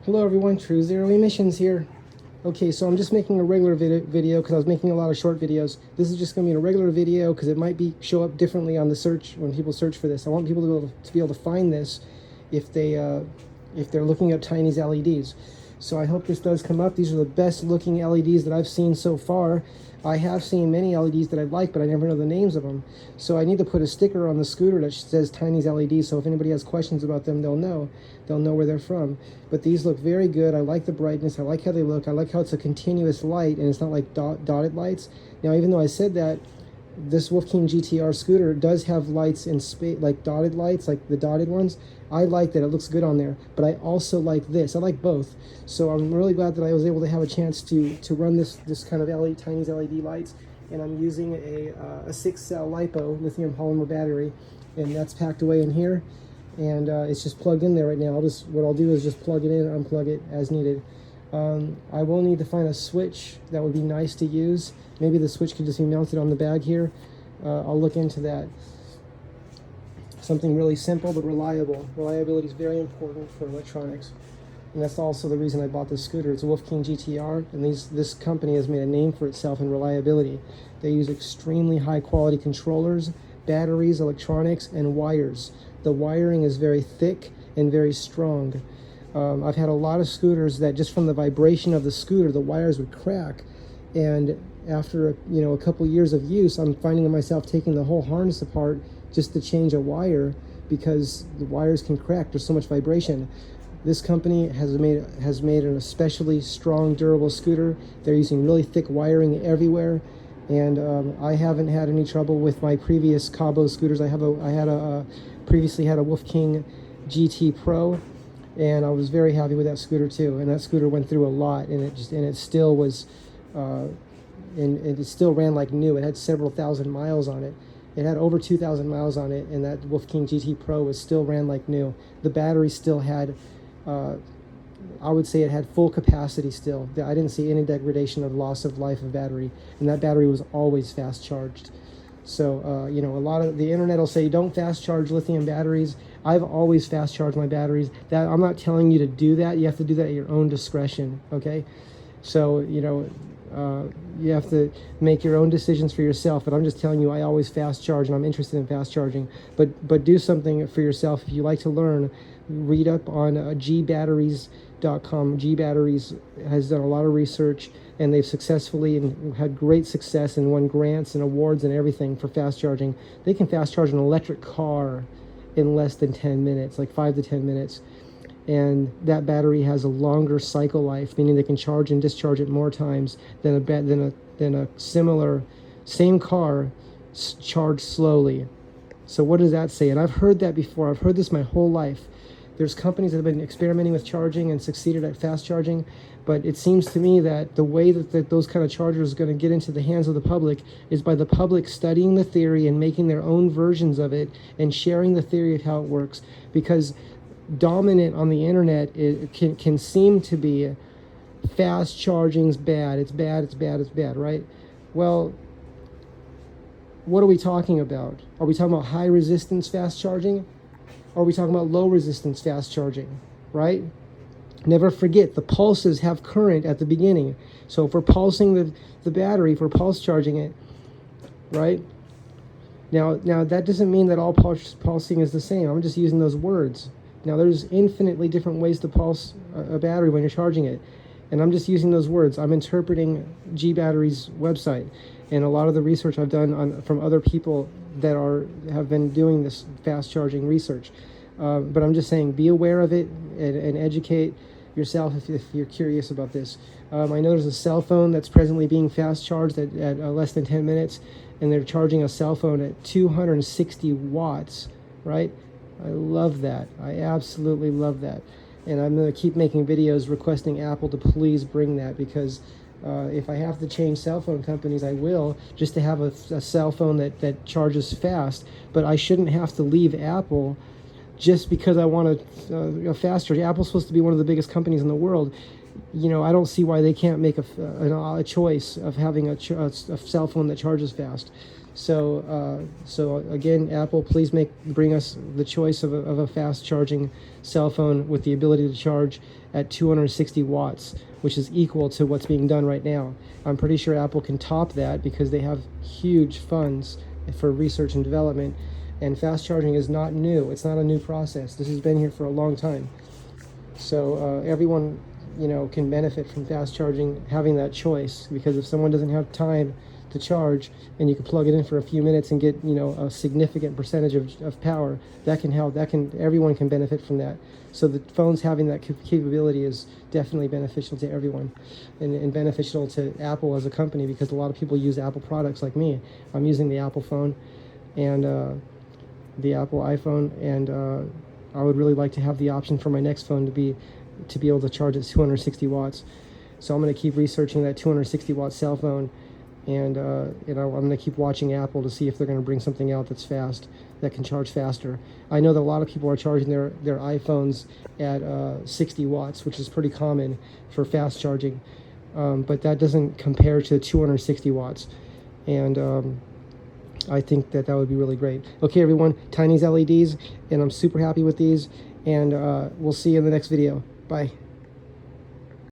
Hello everyone, True Zero Emissions here. Okay, so I'm just making a regular video because I was making a lot of short videos. This is just going to be a regular video because it might show up differently on the search when people search for this. I want people to be able to find this if they're looking up Tiny's LEDs. So I hope this does come up. These are the best looking LEDs that I've seen so far. I have seen many LEDs that I like, but I never know the names of them. So I need to put a sticker on the scooter that says Tiny's LEDs, so if anybody has questions about them, they'll know where they're from. But these look very good. I like the brightness. I like how they look. I like how it's a continuous light and it's not like dotted lights. Now, even though I said that, this Wolf King GTR scooter does have lights in space, like dotted lights, like the dotted ones. I like that. It looks good on there. But I also like this. I like both. So I'm really glad that I was able to have a chance to run this kind of Tiny's LED lights. And I'm using a 6-cell lipo lithium polymer battery, and that's packed away in here. And it's just plugged in there right now. What I'll do is just plug it in, unplug it as needed. I will need to find a switch that would be nice to use. Maybe the switch could just be mounted on the bag here. I'll look into that. Something really simple but reliable. Reliability is very important for electronics. And that's also the reason I bought this scooter. It's a Wolf King GTR, and this company has made a name for itself in reliability. They use extremely high quality controllers, batteries, electronics, and wires. The wiring is very thick and very strong. I've had a lot of scooters that just from the vibration of the scooter, the wires would crack. And after a couple years of use, I'm finding myself taking the whole harness apart just to change a wire because the wires can crack. There's so much vibration. This company has made an especially strong, durable scooter. They're using really thick wiring everywhere, and I haven't had any trouble with my previous Cabo scooters. Previously had a Wolf King GT Pro, and I was very happy with that scooter too. And that scooter went through a lot, and it still was, and it still ran like new. It had several thousand miles on it. It had over 2,000 miles on it, and that Wolf King GT Pro still ran like new. The battery still had, I would say it had full capacity still. I didn't see any degradation of loss of life of battery, and that battery was always fast charged. So, a lot of the internet will say don't fast charge lithium batteries. I've always fast charged my batteries. I'm not telling you to do that. You have to do that at your own discretion, okay? So, you have to make your own decisions for yourself, but I'm just telling you I always fast charge, and I'm interested in fast charging. But do something for yourself. If you like to learn, read up on gbatteries.com. G-Batteries has done a lot of research, and they've successfully and had great success and won grants and awards and everything for fast charging. They can fast charge an electric car in less than 10 minutes, like 5 to 10 minutes. And that battery has a longer cycle life, meaning they can charge and discharge it more times than a similar same car charged slowly. So what does that say? And I've heard that before. I've heard this my whole life. There's companies that have been experimenting with charging and succeeded at fast charging, but it seems to me that the way that those kind of chargers are going to get into the hands of the public is by the public studying the theory and making their own versions of it and sharing the theory of how it works. Because dominant on the internet, it can seem to be fast charging's bad. It's bad, it's bad, it's bad, right? Well, what are we talking about? Are we talking about high resistance fast charging? Or are we talking about low resistance fast charging, right? Never forget, the pulses have current at the beginning. So if we're pulsing the battery, if we're pulse charging it, right? Now that doesn't mean that all pulsing is the same. I'm just using those words. Now, there's infinitely different ways to pulse a battery when you're charging it. And I'm just using those words. I'm interpreting G-Battery's website and a lot of the research I've done from other people that have been doing this fast charging research. But I'm just saying, be aware of it and educate yourself if you're curious about this. I know there's a cell phone that's presently being fast charged at less than 10 minutes, and they're charging a cell phone at 260 watts, right? I love that. I absolutely love that. And I'm going to keep making videos requesting Apple to please bring that, because if I have to change cell phone companies, I will, just to have a cell phone that charges fast. But I shouldn't have to leave Apple just because I want a fast charge. Apple's supposed to be one of the biggest companies in the world. I don't see why they can't make a choice of having a cell phone that charges fast. So again, Apple, please bring us the choice of a fast charging cell phone with the ability to charge at 260 watts, which is equal to what's being done right now. I'm pretty sure Apple can top that because they have huge funds for research and development, and fast charging is not new. It's not a new process. This has been here for a long time. So everyone, can benefit from fast charging, having that choice, because if someone doesn't have time to charge and you can plug it in for a few minutes and get a significant percentage of power, that can help. Everyone can benefit from that. So the phones having that capability is definitely beneficial to everyone, and beneficial to Apple as a company, because a lot of people use Apple products like me. I'm using the Apple phone and the Apple iPhone, and I would really like to have the option for my next phone to be able to charge at 260 watts. So I'm going to keep researching that 260 watt cell phone, and I'm going to keep watching Apple to see if they're going to bring something out that's fast, that can charge faster. I know that a lot of people are charging their iPhones at 60 watts, which is pretty common for fast charging, but that doesn't compare to 260 watts, and I think that would be really great. Okay, everyone, Tiny's LEDs, and I'm super happy with these, and we'll see you in the next video. Bye.